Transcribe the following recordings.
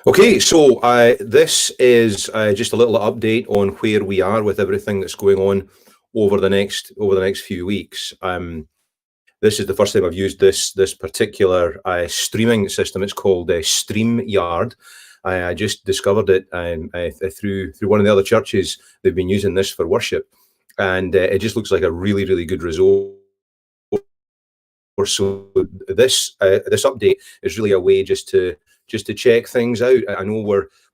Okay, so this is just a little update on where we are with everything that's going on over the next few weeks. This is the first time I've used this particular streaming system. It's called StreamYard. I just discovered it through one of the other churches. They've been using this for worship, and it just looks like a really good result. So this update is really a way just to check things out. I know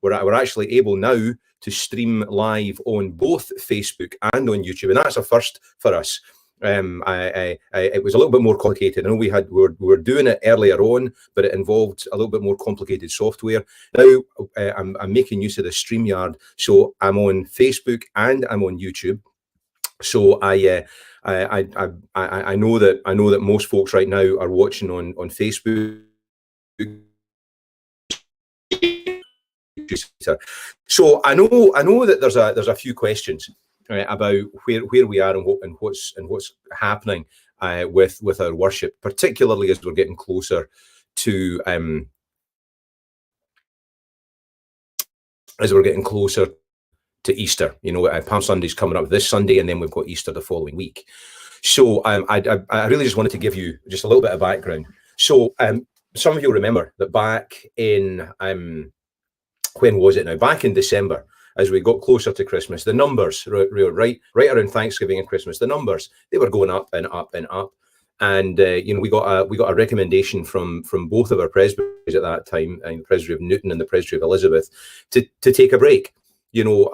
we're actually able now to stream live on both Facebook and on YouTube, and that's a first for us. It was a little bit more complicated. I know we were doing it earlier on, but it involved a little bit more complicated software. Now I'm making use of the StreamYard, so I'm on Facebook and I'm on YouTube. So I know that most folks right now are watching on Facebook. So I know that there's a few questions about where we are and what's happening with our worship, particularly as we're getting closer to Easter. You know, Palm Sunday's coming up this Sunday, and then we've got Easter the following week. So I really just wanted to give you just a little bit of background. So some of you remember that back in when was it now? Back in December, as we got closer to Christmas, the numbers right around Thanksgiving and Christmas, the numbers, they were going up and up and up. And you know, we got a recommendation from both of our presbyteries at that time, the Presbytery of Newton and the Presbytery of Elizabeth, to take a break. You know,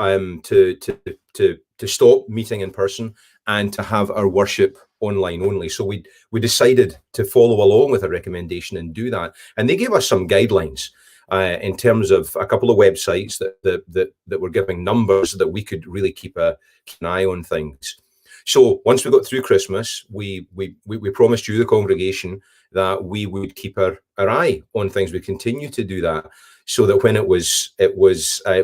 to stop meeting in person and to have our worship online only. So we decided to follow along with a recommendation and do that. And they gave us some guidelines in terms of a couple of websites that were giving numbers that we could really keep an eye on things. So once we got through Christmas, we promised you, the congregation, that we would keep our eye on things. We continue to do that, so that when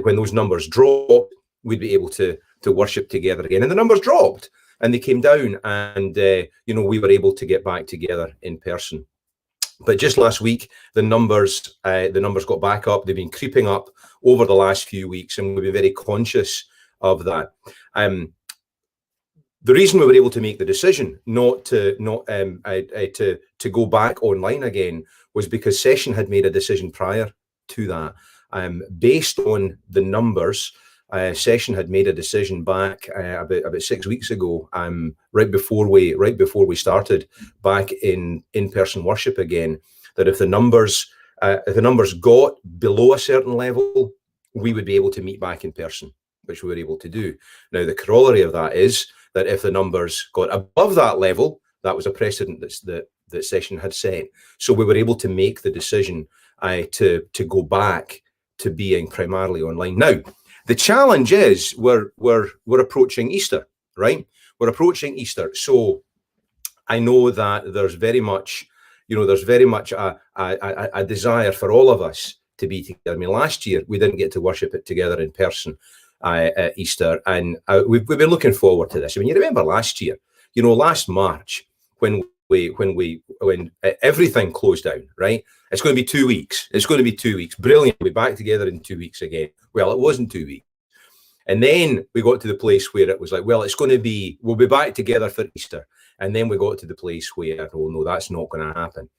when those numbers dropped, we'd be able to worship together again. And the numbers dropped, and they came down, and you know, we were able to get back together in person. But just last week, the numbers got back up. They've been creeping up over the last few weeks, and we've been very conscious of that. The reason we were able to make the decision not to go back online again was because Session had made a decision prior to that. Based on the numbers, Session had made a decision back about 6 weeks ago, right before we started back in in-person worship again, that if the numbers got below a certain level, we would be able to meet back in person, which we were able to do. Now, the corollary of that is that if the numbers got above that level, that was a precedent that Session had set. So we were able to make the decision to go back to being primarily online. Now, the challenge is we're approaching Easter, right? We're approaching Easter. So I know that there's very much a desire for all of us to be together. I mean, last year we didn't get to worship it together in person at Easter, and we've been looking forward to this. I mean, you remember last year, you know, last March when everything closed down, right? It's going to be 2 weeks. It's going to be 2 weeks. Brilliant. We'll be back together in 2 weeks again. Well, it wasn't 2 weeks. And then we got to the place where it was like, well, we'll be back together for Easter. And then we got to the place where, oh no, that's not going to happen.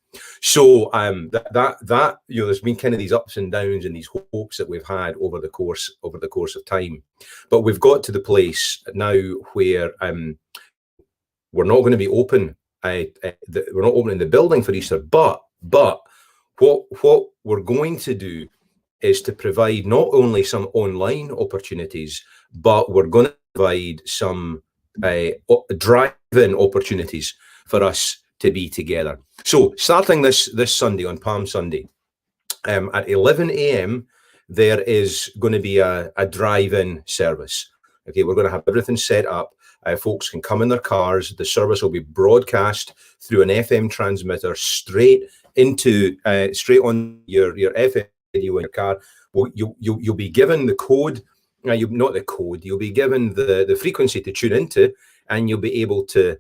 So that you know, there's been kind of these ups and downs and these hopes that we've had over the course of time. But we've got to the place now where we're not going to be open. We're not opening the building for Easter, but what we're going to do is to provide not only some online opportunities, but we're going to provide some drive-in opportunities for us to be together. So starting this Sunday, on Palm Sunday, at 11 a.m, there is going to be a drive-in service. Okay, we're going to have everything set up. Folks can come in their cars. The service will be broadcast through an FM transmitter straight on your FM radio in your car. Well, you'll be given the code. Not the code. You'll be given the frequency to tune into, and you'll be able to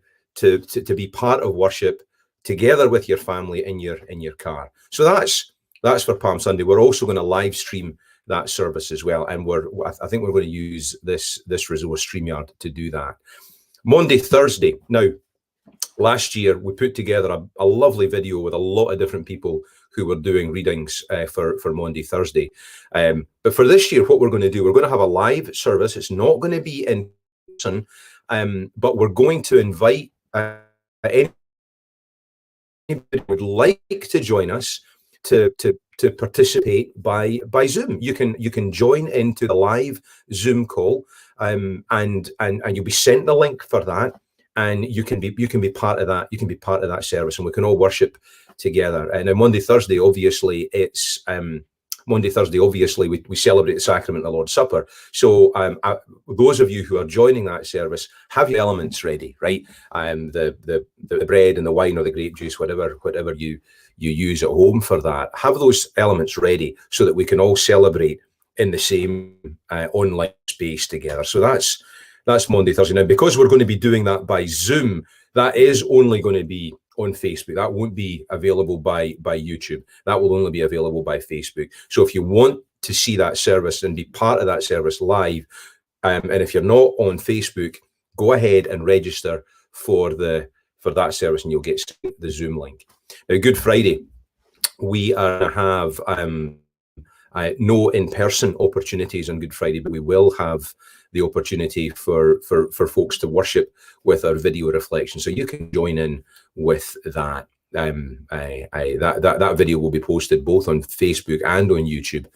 be part of worship together with your family in your car. So That's for Palm Sunday. We're also going to live stream that service as well, and I think we're going to use this resource StreamYard to do that. Monday, Thursday. Now, last year we put together a lovely video with a lot of different people who were doing readings for Monday, Thursday. But for this year, what we're going to do, we're going to have a live service. It's not going to be in person, but we're going to invite anybody who would like to join us to participate by Zoom. You can join into the live Zoom call, and you'll be sent the link for that, and you can be part of that. You can be part of that service, and we can all worship together. And on Monday, Thursday, obviously it's Monday, Thursday. Obviously, we celebrate the sacrament of the Lord's Supper. So those of you who are joining that service, have your elements ready, right? The bread and the wine or the grape juice, whatever you use at home for that. Have those elements ready so that we can all celebrate in the same online space together. So that's Monday, Thursday. Now, because we're going to be doing that by Zoom, that is only going to be on Facebook. That won't be available by YouTube. That will only be available by Facebook. So if you want to see that service and be part of that service live, and if you're not on Facebook, go ahead and register for that service, and you'll get the Zoom link. Now, Good Friday, we have no in-person opportunities on Good Friday, but we will have the opportunity for folks to worship with our video reflection. So you can join in with that. That video will be posted both on Facebook and on YouTube,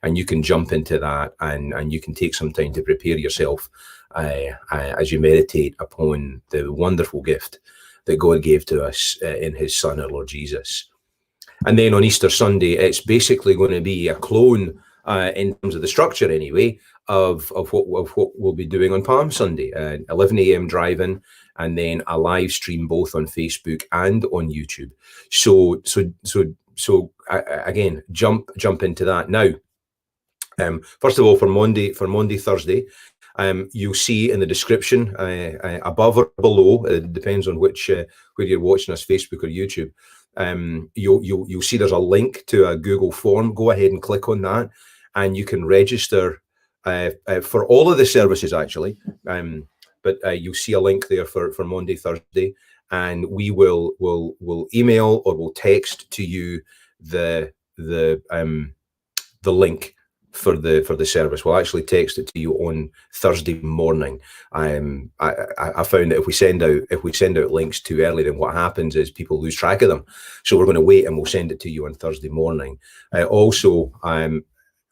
and you can jump into that, and you can take some time to prepare yourself as you meditate upon the wonderful gift that God gave to us in his Son, our Lord Jesus. And then on Easter Sunday, it's basically going to be a clone, in terms of the structure anyway, of what we'll be doing on Palm Sunday. 11 a.m. drive-in, and then a live stream both on Facebook and on YouTube. So again, jump into that now. First of all, for Monday, Thursday, you'll see in the description above or below, it depends on which where you're watching us, Facebook or YouTube. You'll see there's a link to a Google form. Go ahead and click on that, and you can register for all of the services actually. But you'll see a link there for Monday, Thursday, and we will email or we'll text to you the link for the service. We'll actually text it to you on Thursday morning. I found that if we send out links too early, then what happens is people lose track of them. So we're going to wait, and we'll send it to you on Thursday morning. Also,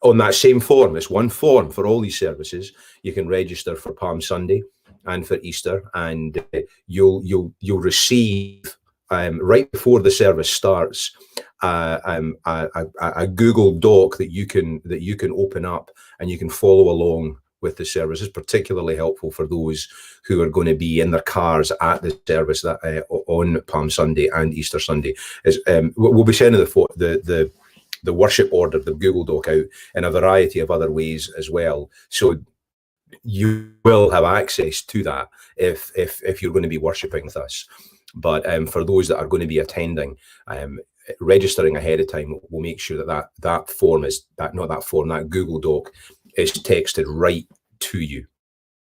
on that same form, it's one form for all these services. You can register for Palm Sunday and for Easter, and you'll receive right before the service starts a Google Doc that you can open up, and you can follow along with the service. Is particularly helpful for those who are going to be in their cars at the service that on Palm Sunday and Easter Sunday. We'll be sending the worship order, the Google Doc, out in a variety of other ways as well. So you will have access to that if you're going to be worshiping with us. But for those that are going to be attending, registering ahead of time will make sure that form that Google Doc is texted right to you.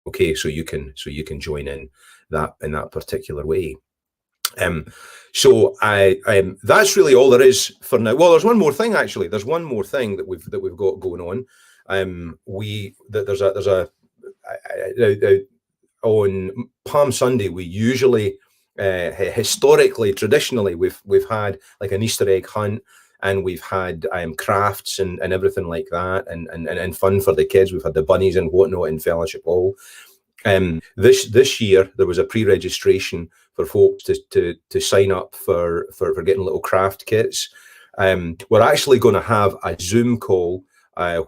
Okay, so you can join in that particular way. So that's really all there is for now. Well, there's one more thing actually. There's one more thing that we've got going on. On Palm Sunday, we usually historically, traditionally, we've had like an Easter egg hunt, and we've had crafts and everything like that, and fun for the kids. We've had the bunnies and whatnot in Fellowship Hall. This year there was a pre-registration for folks to sign up for getting little craft kits. We're actually going to have a Zoom call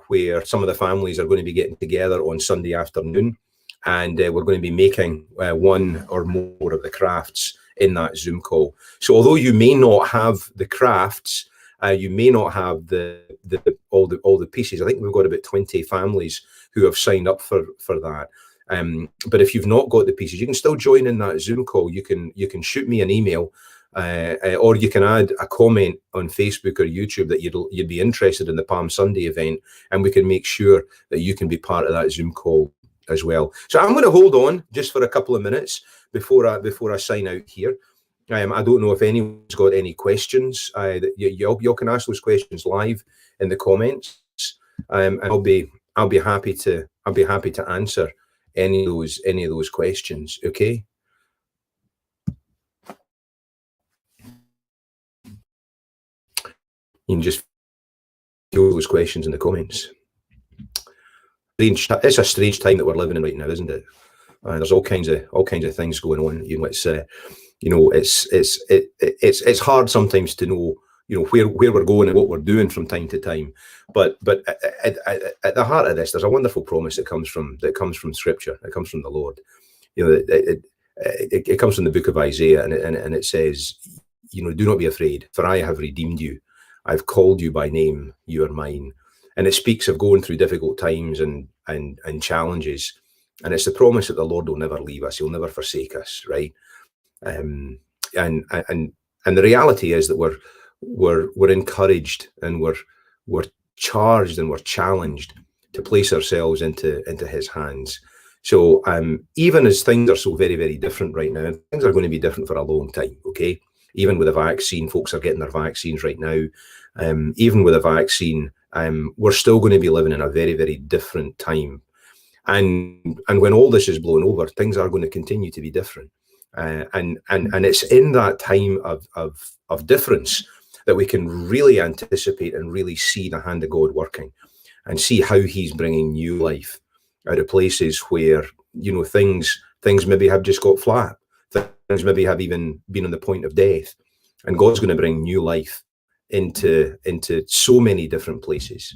where some of the families are going to be getting together on Sunday afternoon, and we're going to be making one or more of the crafts in that Zoom call. So although you may not have the crafts, you may not have all the pieces. I think we've got about 20 families who have signed up for that. But if you've not got the pieces, you can still join in that Zoom call. You can shoot me an email or you can add a comment on Facebook or YouTube that you'd be interested in the Palm Sunday event, and we can make sure that you can be part of that Zoom call as well. So I'm going to hold on just for a couple of minutes before I sign out here. I don't know if anyone's got any questions. Y'all can ask those questions live in the comments, and I'll be happy to answer any of those questions. Okay. You can just throw those questions in the comments. It's a strange time that we're living in right now, isn't it? There's all kinds of things going on. It's hard sometimes to know, where we're going and what we're doing from time to time. But at the heart of this, there's a wonderful promise that comes from Scripture. It comes from the Lord. It comes from the book of Isaiah, and it says, do not be afraid, for I have redeemed you. I've called you by name. You are mine. And it speaks of going through difficult times and challenges. And it's the promise that the Lord will never leave us. He'll never forsake us, right? And the reality is that we're encouraged, and we're charged, and we're challenged to place ourselves into His hands. So even as things are so very, very different right now, and things are going to be different for a long time, okay? Even with a vaccine, folks are getting their vaccines right now. Even with a vaccine, we're still going to be living in a very, very different time. And when all this is blown over, things are going to continue to be different. And it's in that time of difference that we can really anticipate and really see the hand of God working, and see how He's bringing new life out of places where, things maybe have just got flat. Things maybe have even been on the point of death, and God's going to bring new life into so many different places.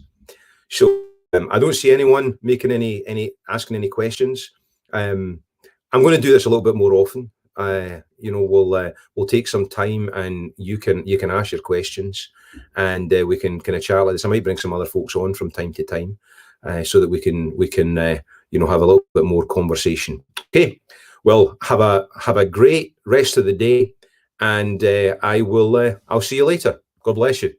So I don't see anyone making asking any questions. I'm going to do this a little bit more often. We'll take some time, and you can ask your questions, and we can kind of chat like this. I might bring some other folks on from time to time, so that we can have a little bit more conversation. Okay. Well, have a great rest of the day, and I'll see you later. God bless you.